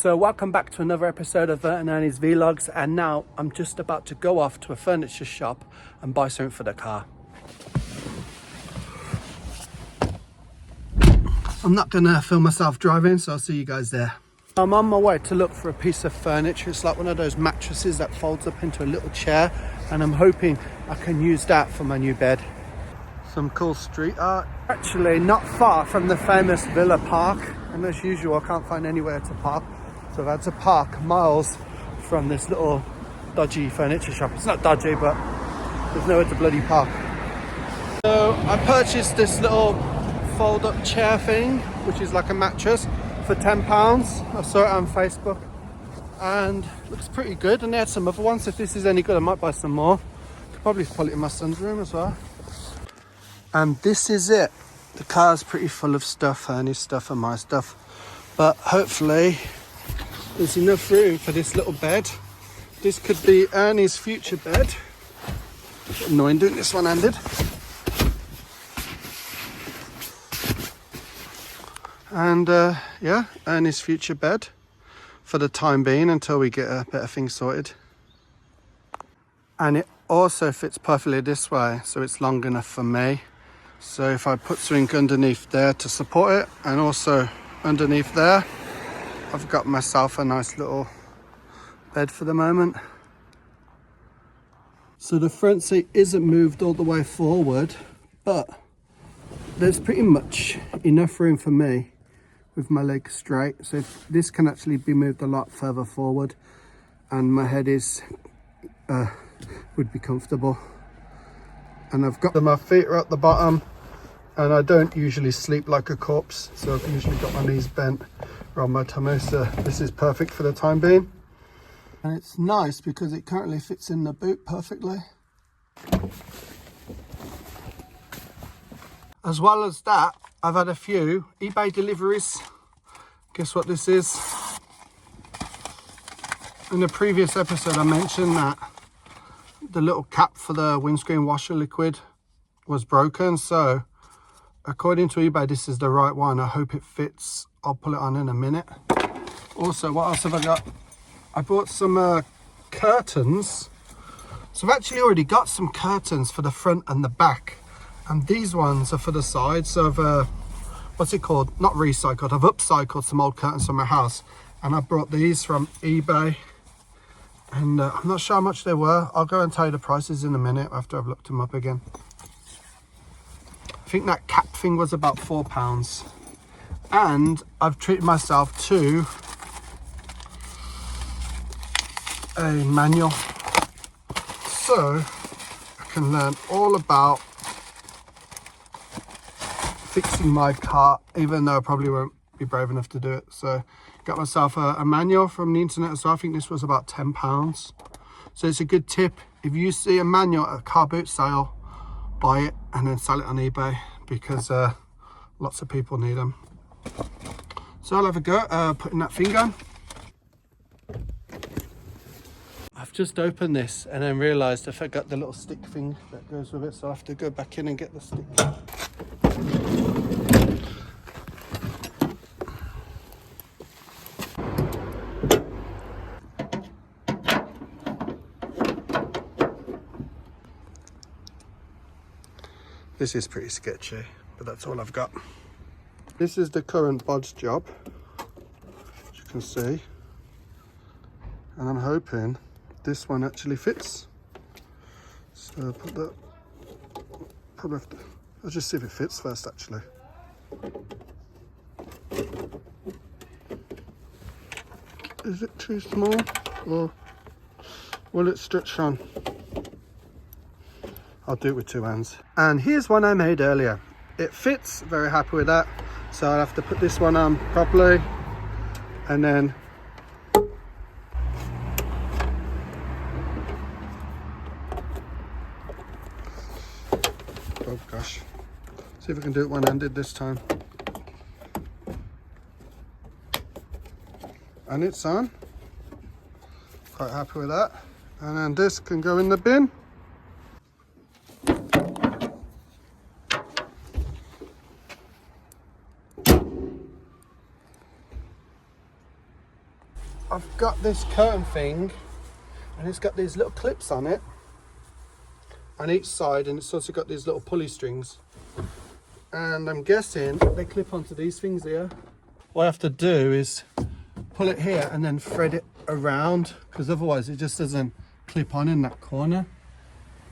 So welcome back to another episode of Vert and Ernie's Vlogs, and now I'm just about to go off to a furniture shop and buy something for the car. I'm not gonna film myself driving, so I'll see you guys there. I'm on my way to look for a piece of furniture. It's like one of those mattresses that folds up into a little chair, and I'm hoping I can use that for my new bed. Some cool street art. Actually not far from the famous Villa Park, and as usual I can't find anywhere to park, so I've had to park miles from this little dodgy furniture shop. It's not dodgy, but there's nowhere to bloody park. So I purchased this little fold up chair thing, which is like a mattress, for £10. I saw it on Facebook and looks pretty good, and they had some other ones. If this is any good I might buy some more. Could probably put it in my son's room as well. And this is it. The car's pretty full of stuff, Ernie's stuff and my stuff, but hopefully there's enough room for this little bed. This could be Ernie's future bed. Bit annoying doing this one-handed. And yeah, Ernie's future bed for the time being until we get a better thing sorted. And it also fits perfectly this way, so it's long enough for me. So if I put something underneath there to support it, and also underneath there, I've got myself a nice little bed for the moment. So the front seat isn't moved all the way forward, but there's pretty much enough room for me with my legs straight. So if this can actually be moved a lot further forward, and my head is would be comfortable. And I've got my feet are at the bottom, and I don't usually sleep like a corpse, so I've usually got my knees bent around my tummy, so this is perfect for the time being. And it's nice because it currently fits in the boot perfectly. As well as that, I've had a few eBay deliveries. Guess what this is? In the previous episode I mentioned that the little cap for the windscreen washer liquid was broken, so according to eBay this is the right one. I hope it fits. I'll pull it on in a minute. Also, what else have I got? I bought some curtains. So I've actually already got some curtains for the front and the back, and these ones are for the side. So I've what's it called, not recycled, I've upcycled some old curtains from my house, and I brought these from eBay. And I'm not sure how much they were. I'll go and tell you the prices in a minute after I've looked them up again. I think that cap thing was about £4. And I've treated myself to a manual, so I can learn all about fixing my car, even though I probably won't be brave enough to do it. So got myself a manual from the internet as well. I think this was about £10. So it's a good tip. If you see a manual at a car boot sale, buy it and then sell it on eBay, because lots of people need them. So I'll have a go putting that thing on. I've just opened this and then realised I forgot the little stick thing that goes with it, so I have to go back in and get the stick. This is pretty sketchy, but that's all I've got. This is the current bod's job, as you can see. And I'm hoping this one actually fits. So put that, probably have to, I'll just see if it fits first actually. Is it too small, or will it stretch on? I'll do it with two hands. And here's one I made earlier. It fits, very happy with that. So I'll have to put this one on properly, and then oh gosh, see if I can do it one-handed this time. And it's on. Quite happy with that. And then this can go in the bin. I've got this curtain thing, and it's got these little clips on it on each side, and it's also got these little pulley strings, and I'm guessing they clip onto these things here. What I have to do is pull it here and then thread it around, because otherwise it just doesn't clip on in that corner.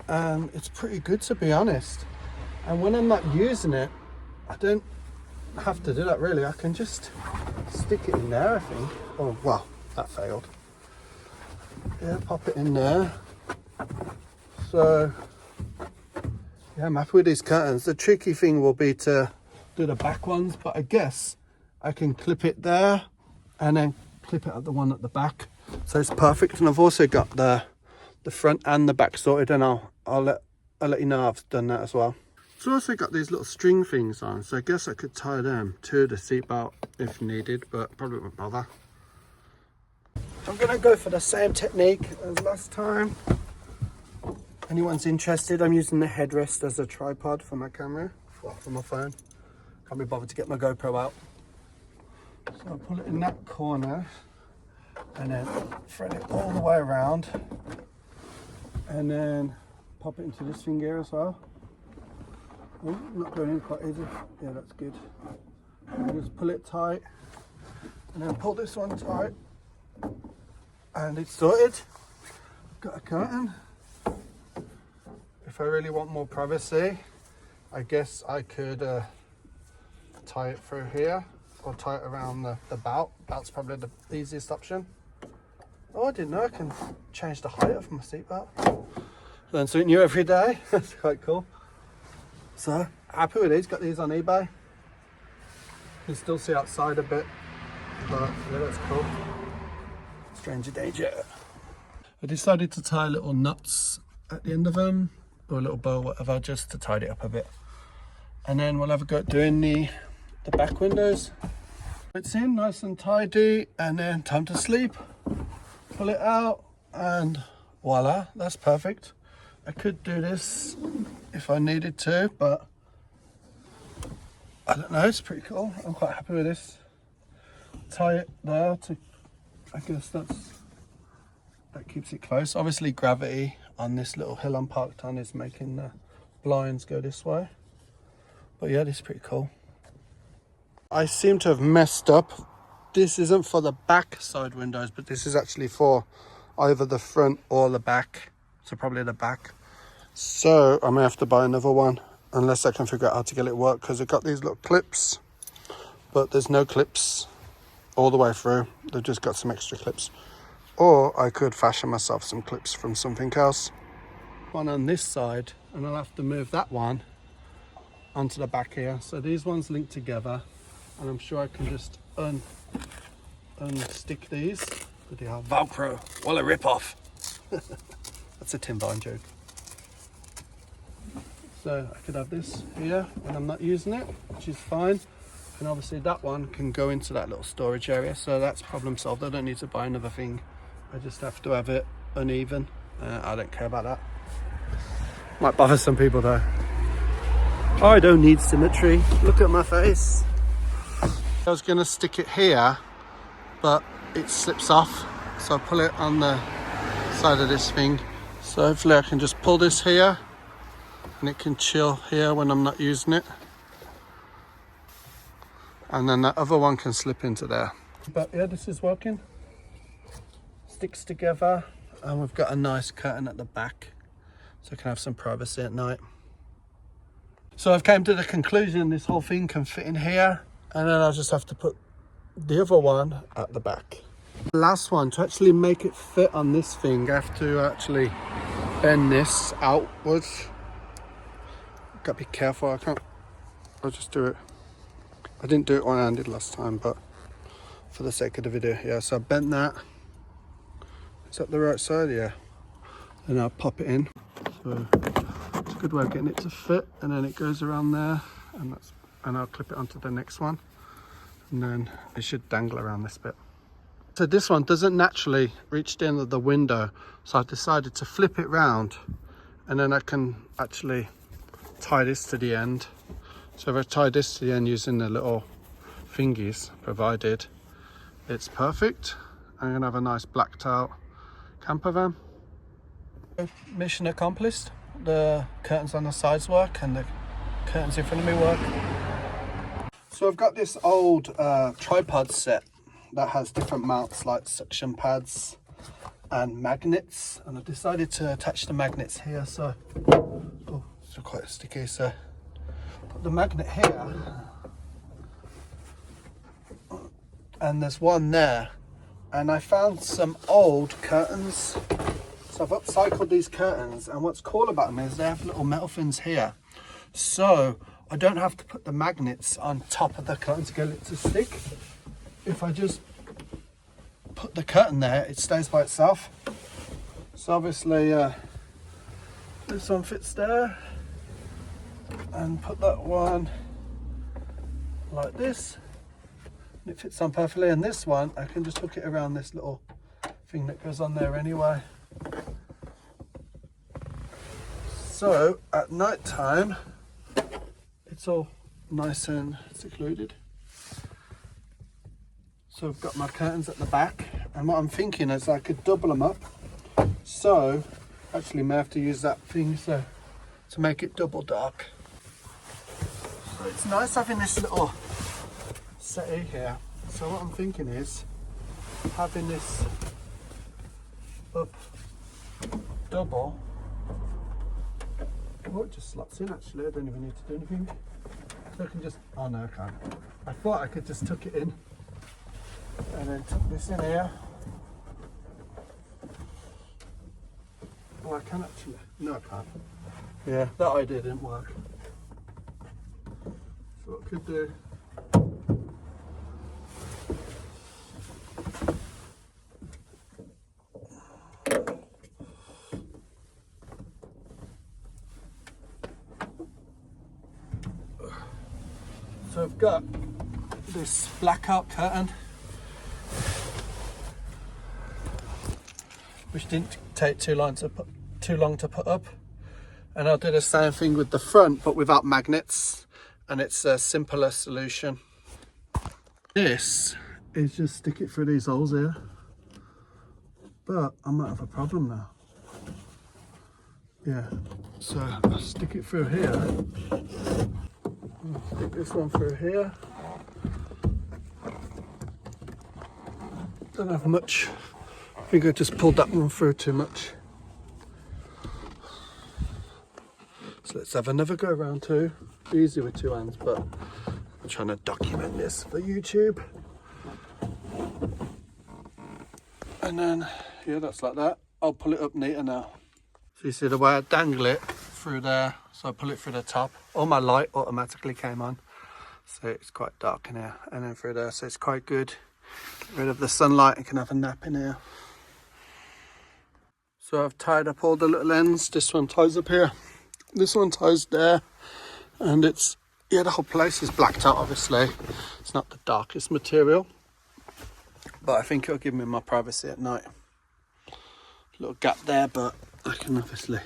And it's pretty good, to be honest. And when I'm not using it, I don't have to do that really. I can just stick it in there, I think. Oh well, that failed. Yeah, pop it in there. So yeah, I'm happy with these curtains. The tricky thing will be to do the back ones, but I guess I can clip it there and then clip it at the one at the back. So it's perfect. And I've also got the front and the back sorted, and I'll let you know I've done that as well. It's also got these little string things on, so I guess I could tie them to the seatbelt if needed, but probably won't bother. I'm gonna go for the same technique as last time. Anyone's interested, I'm using the headrest as a tripod for my camera, well, for my phone. Can't be bothered to get my GoPro out. So I'll pull it in that corner and then thread it all the way around, and then pop it into this thing here as well. Oh, not going in quite easy. Yeah, that's good. And just pull it tight, and then pull this one tight, and it's sorted. Got a curtain. If I really want more privacy, I guess I could tie it through here, or tie it around the belt. Belt's probably the easiest option. Oh, I didn't know I can change the height of my seatbelt. Learn something new every day. That's quite cool. So happy with these. Got these on eBay. You can still see outside a bit, but yeah, that's cool. Stranger danger. I decided to tie little nuts at the end of them, or a little bow, whatever, just to tidy it up a bit. And then we'll have a go at doing the back windows. It's in nice and tidy, and then time to sleep. Pull it out, and voila, that's perfect. I could do this if I needed to, but I don't know, it's pretty cool. I'm quite happy with this. Tie it there to, I guess that keeps it close. Obviously gravity on this little hill I'm parked on is making the blinds go this way. But yeah, this is pretty cool. I seem to have messed up. This isn't for the back side windows, but this is actually for either the front or the back. So probably the back. So I may have to buy another one, unless I can figure out how to get it to work, because I've got these little clips, but there's no clips all the way through. They've just got some extra clips. Or I could fashion myself some clips from something else. One on this side, and I'll have to move that one onto the back here. So these ones link together, and I'm sure I can just unstick these. Bloody hell, Velcro, what a rip-off. That's a Tim Vine joke. So I could have this here when I'm not using it, which is fine. And obviously that one can go into that little storage area, so that's problem solved. I don't need to buy another thing. I just have to have it uneven. I don't care about that. Might bother some people though. I don't need symmetry. Look at my face. I was gonna stick it here, but it slips off. So I pull it on the side of this thing. So hopefully I can just pull this here, and it can chill here when I'm not using it. And then that other one can slip into there. But yeah, this is working. Sticks together, and we've got a nice curtain at the back, so I can have some privacy at night. So I've came to the conclusion this whole thing can fit in here, and then I'll just have to put the other one at the back. The last one, to actually make it fit on this thing, I have to actually bend this outwards. Gotta be careful, I'll just do it. I didn't do it one-handed last time, but for the sake of the video, yeah, so I bent that. Is that the right side? Yeah. And I'll pop it in. So it's a good way of getting it to fit, and then it goes around there, and I'll clip it onto the next one, and then it should dangle around this bit. So this one doesn't naturally reach the end of the window, so I've decided to flip it round, and then I can actually tie this to the end. So if I tie this to the end using the little thingies provided, it's perfect. I'm gonna have a nice blacked out camper van. Mission accomplished. The curtains on the sides work and the curtains in front of me work. So I've got this old tripod set that has different mounts like suction pads and magnets, and I decided to attach the magnets here. So, oh, it's quite sticky. So put the magnet here, and there's one there. And I found some old curtains. So I've upcycled these curtains, and what's cool about them is they have little metal fins here. So I don't have to put the magnets on top of the curtain to get it to stick. If I just put the curtain there, it stays by itself. So obviously this one fits there, and put that one like this. It fits on perfectly, and this one I can just hook it around this little thing that goes on there anyway. So at night time it's all nice and secluded. So I've got my curtains at the back, and what I'm thinking is I could double them up. So actually may have to use that thing to make it double dark. So it's nice having this little settee here. So what I'm thinking is having this up double. Oh, it just slots in actually. I don't even need to do anything. So I can just, oh no I can't. I thought I could just tuck it in and then tuck this in here. Oh, I can actually, no I can't. Yeah, that idea didn't work. So what I could do, so I've got this blackout curtain, which didn't take too long to put up, and I'll do the same thing with the front but without magnets, and it's a simpler solution. This is just stick it through these holes here, but I might have a problem now. Yeah, so I'll stick it through here. Stick this one through here. Don't have much. I think I just pulled that one through too much. So let's have another go around too. Easy with two hands, but I'm trying to document this for YouTube. And then, yeah, that's like that. I'll pull it up neater now. So you see the way I dangle it through there. So I pull it through the top. All my light automatically came on. So it's quite dark in here. And then through there, so it's quite good. Get rid of the sunlight and can have a nap in here. So I've tied up all the little ends. This one ties up here. This one ties there. And it's, yeah, the whole place is blacked out, obviously. It's not the darkest material. But I think it'll give me my privacy at night. Little gap there, but I can obviously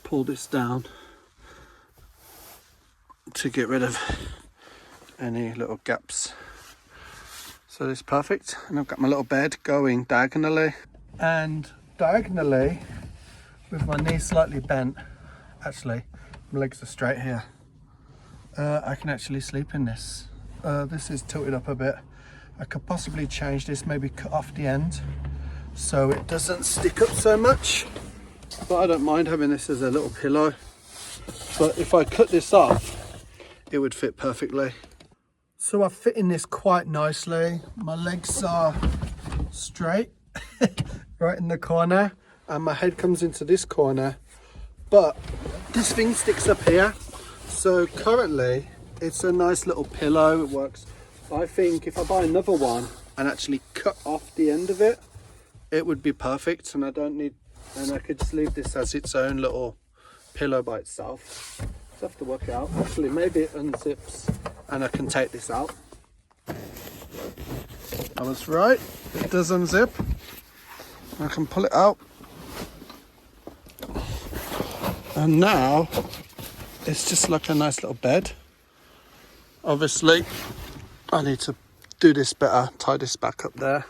pull this down to get rid of any little gaps. So this is perfect. And I've got my little bed going diagonally. And diagonally, with my knee slightly bent, actually, my legs are straight here. I can actually sleep in this. This is tilted up a bit. I could possibly change this, maybe cut off the end so it doesn't stick up so much. But I don't mind having this as a little pillow. But if I cut this off, it would fit perfectly. So I fit in this quite nicely. My legs are straight, right in the corner, and my head comes into this corner. But this thing sticks up here. So currently, it's a nice little pillow. It works. I think if I buy another one and actually cut off the end of it, it would be perfect, and I don't need, and I could just leave this as its own little pillow by itself. Just have to work it out. Actually, maybe it unzips and I can take this out. I was right, it does unzip. I can pull it out. And now it's just like a nice little bed. Obviously, I need to do this better, tie this back up there.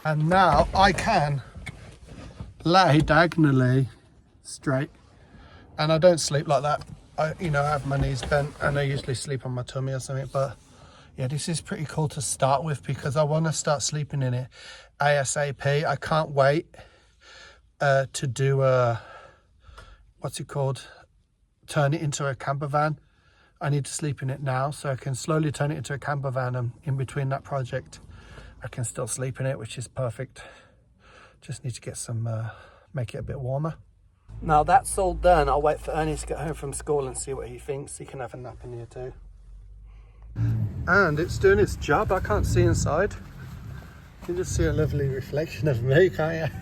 And now I can lay diagonally straight, and I don't sleep like that. I have my knees bent, and I usually sleep on my tummy or something. But yeah, this is pretty cool to start with because I want to start sleeping in it ASAP. I can't wait to do what's it called, turn it into a camper van. I need to sleep in it now so I can slowly turn it into a camper van, and in between that project I can still sleep in it, which is perfect. Just need to get some make it a bit warmer. Now that's all done, I'll wait for Ernie to get home from school and see what he thinks. He can have a nap in here too. And it's doing its job. I can't see inside. You can just see a lovely reflection of me, can't you?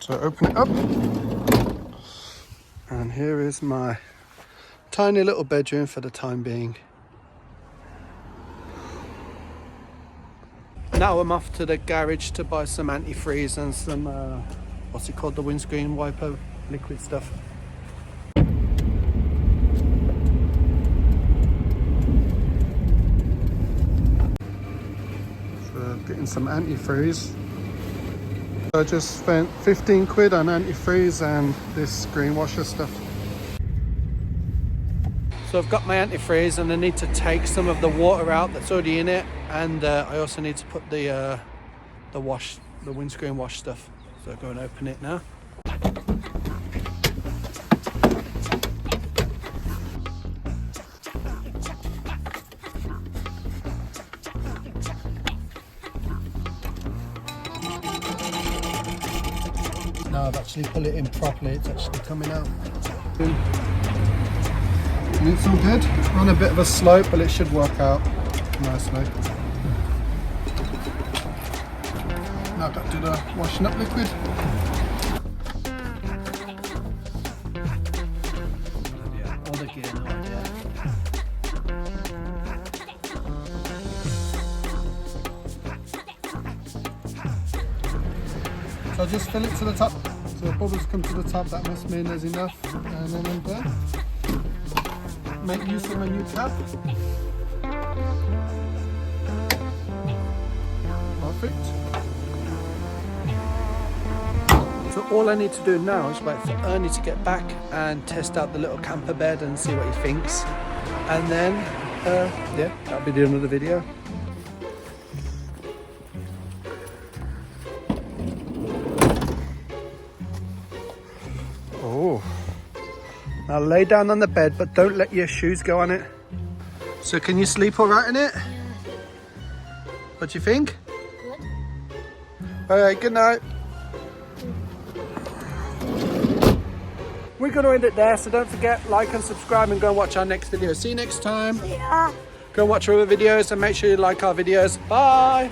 So open it up, and here is my tiny little bedroom for the time being. Now I'm off to the garage to buy some antifreeze and some, what's it called, the windscreen wiper liquid stuff. So getting some antifreeze. I just spent 15 quid on antifreeze and this green washer stuff. So I've got my antifreeze, and I need to take some of the water out that's already in it, and I also need to put the windscreen wash stuff. So I'll go and open it now. Now I've actually pulled it in properly, it's actually coming out. And it's all good. It's on a bit of a slope, but it should work out nicely. Now I've got to do the washing up liquid. All the gear now, yeah. So I'll just fill it to the top. So the bubbles come to the top, that must mean there's enough. And then I'm done. Make use of my new tap. Perfect. So all I need to do now is wait for Ernie to get back and test out the little camper bed and see what he thinks. And then, yeah, that'll be the end of the video. Oh. Now lay down on the bed, but don't let your shoes go on it. So can you sleep all right in it? Yeah. What do you think? Good. All right, good night. We're going to end it there, so don't forget, like and subscribe and go and watch our next video. See you next time. Yeah. Go and watch our other videos and make sure you like our videos. Bye.